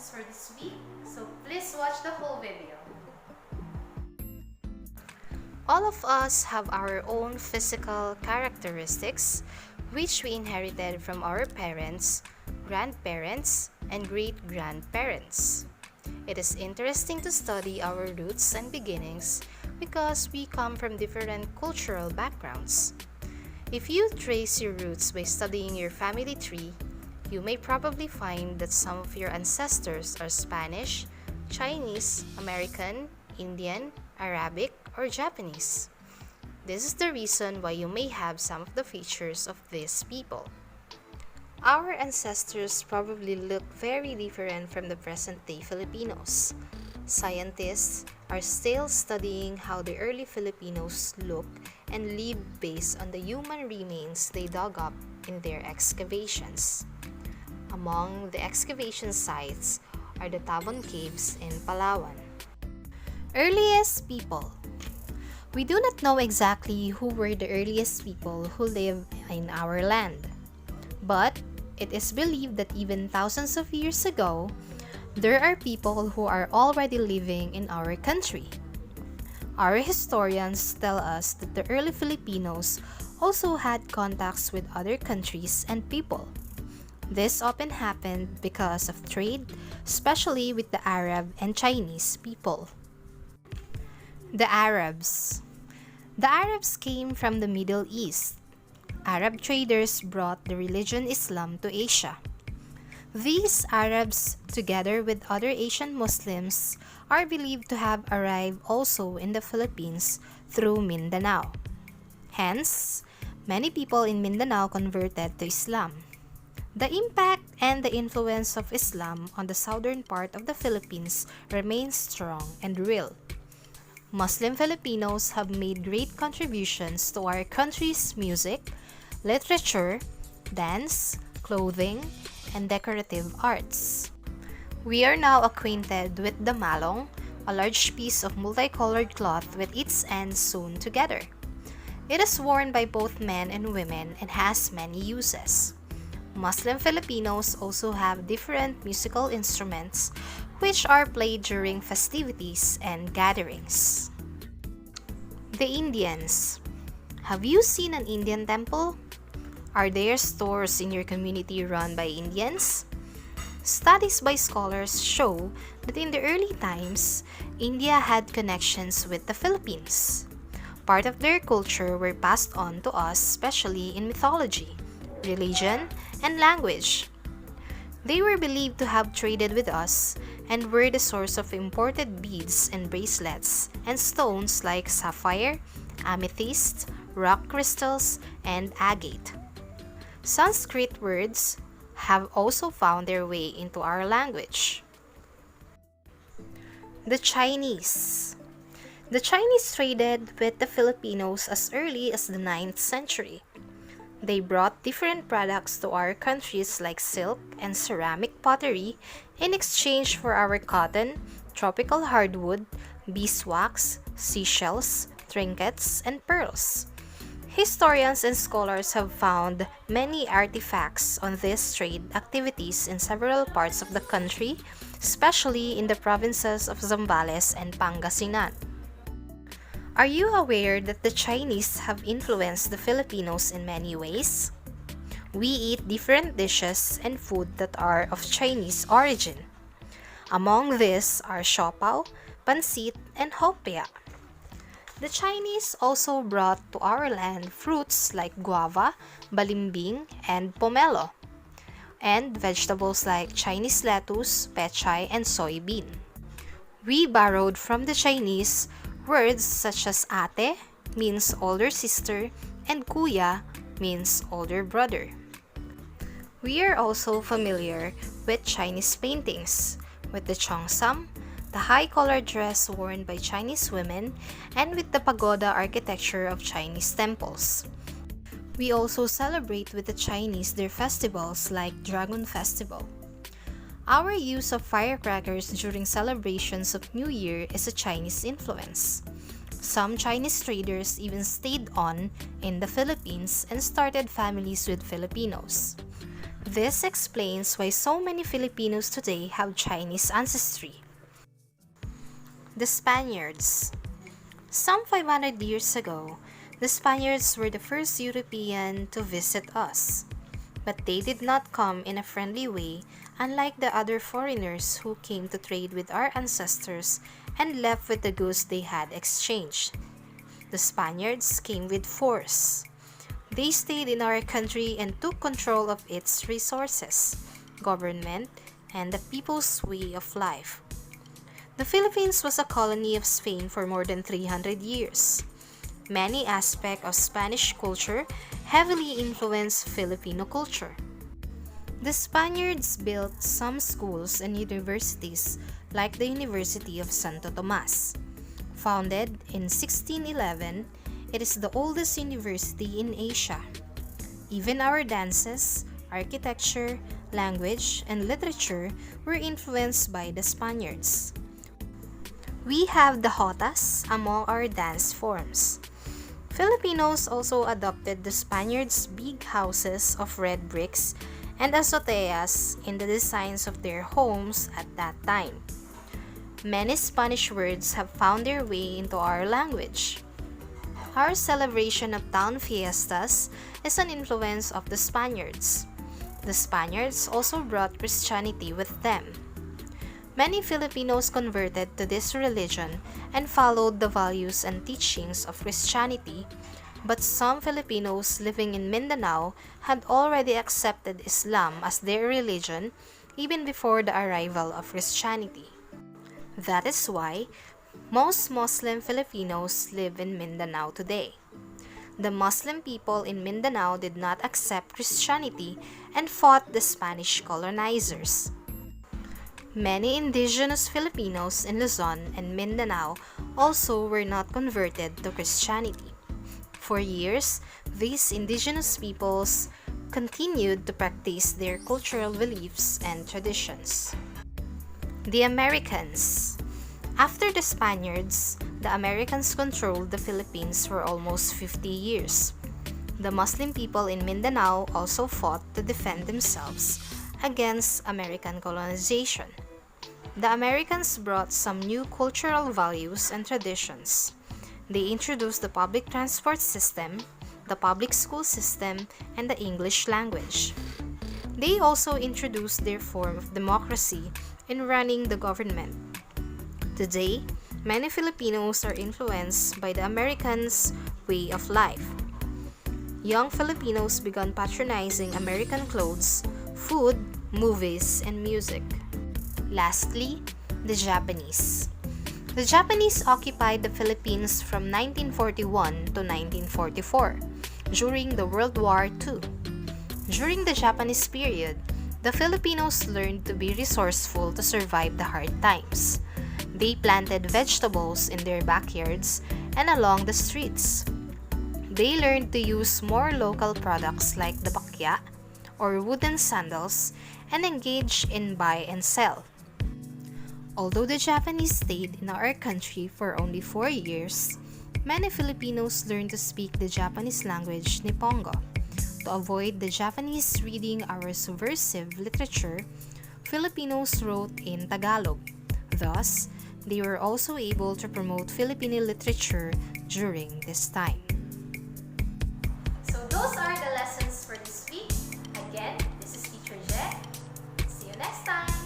questions for this week, so please watch the whole video. All of us have our own physical characteristics which we inherited from our parents, grandparents, and great-grandparents. It is interesting to study our roots and beginnings because we come from different cultural backgrounds. If you trace your roots by studying your family tree, you may probably find that some of your ancestors are Spanish, Chinese, American, Indian, Arabic, or Japanese. This is the reason why you may have some of the features of these people. Our ancestors probably look very different from the present-day Filipinos. Scientists are still studying how the early Filipinos look and live based on the human remains they dug up in their excavations. Among the excavation sites are the Tabon Caves in Palawan. Earliest people. We do not know exactly who were the earliest people who lived in our land, but it is believed that even thousands of years ago, there are people who are already living in our country. Our historians tell us that the early Filipinos also had contacts with other countries and people. This often happened because of trade, especially with the Arab and Chinese people. The Arabs. The Arabs came from the Middle East. Arab traders brought the religion Islam to Asia. These Arabs, together with other Asian Muslims, are believed to have arrived also in the Philippines through Mindanao. Hence, many people in Mindanao converted to Islam. The impact and the influence of Islam on the southern part of the Philippines remains strong and real. Muslim Filipinos have made great contributions to our country's music, literature, dance, clothing, and decorative arts. We are now acquainted with the malong, a large piece of multicolored cloth with its ends sewn together. It is worn by both men and women and has many uses. Muslim Filipinos also have different musical instruments which are played during festivities and gatherings. The Indians. Have you seen an Indian temple? Are there stores in your community run by Indians? Studies by scholars show that in the early times, India had connections with the Philippines. Part of their culture were passed on to us, especially in mythology, religion, and language. They were believed to have traded with us and were the source of imported beads and bracelets and stones like sapphire, amethyst, rock crystals, and agate. Sanskrit words have also found their way into our language. The Chinese. The Chinese traded with the Filipinos as early as the 9th century. They brought different products to our countries like silk and ceramic pottery in exchange for our cotton, tropical hardwood, beeswax, seashells, trinkets, and pearls. Historians and scholars have found many artifacts on these trade activities in several parts of the country, especially in the provinces of Zambales and Pangasinan. Are you aware that the Chinese have influenced the Filipinos in many ways? We eat different dishes and food that are of Chinese origin. Among these are siopao, pansit, and hopia. The Chinese also brought to our land fruits like guava, balimbing, and pomelo, and vegetables like Chinese lettuce, pechay, and soybean. We borrowed from the Chinese words such as ate means older sister and kuya means older brother. We are also familiar with Chinese paintings, with the cheongsam, the high-collared dress worn by Chinese women, and with the pagoda architecture of Chinese temples. We also celebrate with the Chinese their festivals like Dragon Festival. Our use of firecrackers during celebrations of New Year is a Chinese influence. Some Chinese traders even stayed on in the Philippines and started families with Filipinos. This explains why so many Filipinos today have Chinese ancestry. The Spaniards. Some 500 years ago, the Spaniards were the first European to visit us. But they did not come in a friendly way, unlike the other foreigners who came to trade with our ancestors and left with the goods they had exchanged. The Spaniards came with force. They stayed in our country and took control of its resources, government, and the people's way of life. The Philippines was a colony of Spain for more than 300 years. Many aspects of Spanish culture heavily influenced Filipino culture. The Spaniards built some schools and universities like the University of Santo Tomas. Founded in 1611, it is the oldest university in Asia. Even our dances, architecture, language, and literature were influenced by the Spaniards. We have the jotas among our dance forms. Filipinos also adopted the Spaniards' big houses of red bricks and azoteas in the designs of their homes at that time. Many Spanish words have found their way into our language. Our celebration of town fiestas is an influence of the Spaniards. The Spaniards also brought Christianity with them. Many Filipinos converted to this religion and followed the values and teachings of Christianity, but some Filipinos living in Mindanao had already accepted Islam as their religion even before the arrival of Christianity. That is why most Muslim Filipinos live in Mindanao today. The Muslim people in Mindanao did not accept Christianity and fought the Spanish colonizers. Many indigenous Filipinos in Luzon and Mindanao also were not converted to Christianity. For years, these indigenous peoples continued to practice their cultural beliefs and traditions. The Americans. After the Spaniards, the Americans controlled the Philippines for almost 50 years. The Muslim people in Mindanao also fought to defend themselves against American colonization. The Americans brought some new cultural values and traditions. They introduced the public transport system, the public school system, and the English language. They also introduced their form of democracy in running the government. Today, many Filipinos are influenced by the Americans' way of life. Young Filipinos began patronizing American clothes, food, movies, and music. Lastly, the Japanese. The Japanese occupied the Philippines from 1941 to 1944 during the World War II. During the Japanese period, the Filipinos learned to be resourceful to survive the hard times. They planted vegetables in their backyards and along the streets. They learned to use more local products like the bakya or wooden sandals and engaged in buy and sell. Although the Japanese stayed in our country for only 4 years, many Filipinos learned to speak the Japanese language Nihongo. To avoid the Japanese reading our subversive literature, Filipinos wrote in Tagalog. Thus, they were also able to promote Filipino literature during this time. So those are the lessons for this week. Again, this is Teacher Je. See you next time!